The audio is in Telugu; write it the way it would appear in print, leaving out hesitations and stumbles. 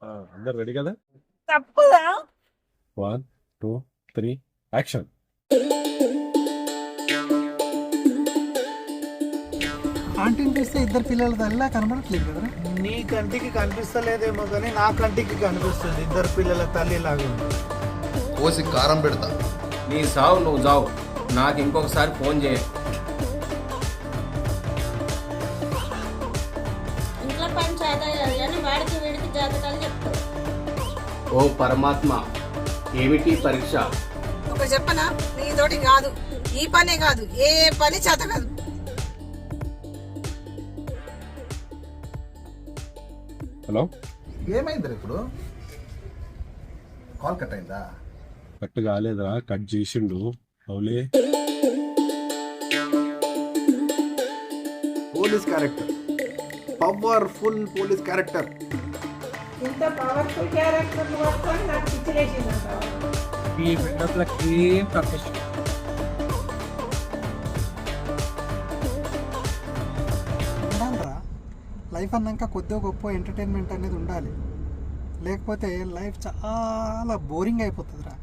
అందరు రెడీ కదా? తప్పుదా 1 2 3 యాక్షన్. ఆంటీని చూస్తే ఇద్దరు పిల్లల తల్లిలా కనబడట్లేదు కదరా. నీ కంటికి కనిపిస్తలేదేమో కానీ నా కంటికి కనిపిస్తుంది ఇద్దరు పిల్లల తల్లి లాగా ఉంది. కోసి కారం పెడతా. నీ సావు నువ్వు జావు, నాకు ఇంకొకసారి ఫోన్ చేయ. ఇంట్లో పని చేత కానీ వాడికి వీడికి జాతకాలు చెప్తారు. ఓ పరమాత్మ, ఏమిటి పరీక్ష? ఒక చెప్పనా, నీతోటి కాదు ఈ పనే కాదు ఏ పని చేత కాదు. హలో, ఏమైంది ఇప్పుడు? కాల్ కట్ అయిందా? కట్ కాలేదురా, కట్ చేసిండు. అవులే, police character, powerful police character. ఇంత పవర్ఫుల్ క్యారెక్టర్ పట్టుకొని నాకు పిచ్చిలేసిందంట. ఈ బిల్డప్లకి ప్రొఫెషన్. ఉండాలిరా, లైఫ్ అన్నాక కొద్దిగా గొప్ప ఎంటర్టైన్మెంట్ అనేది ఉండాలి. లేకపోతే లైఫ్ చాలా బోరింగ్ అయిపోతుందిరా.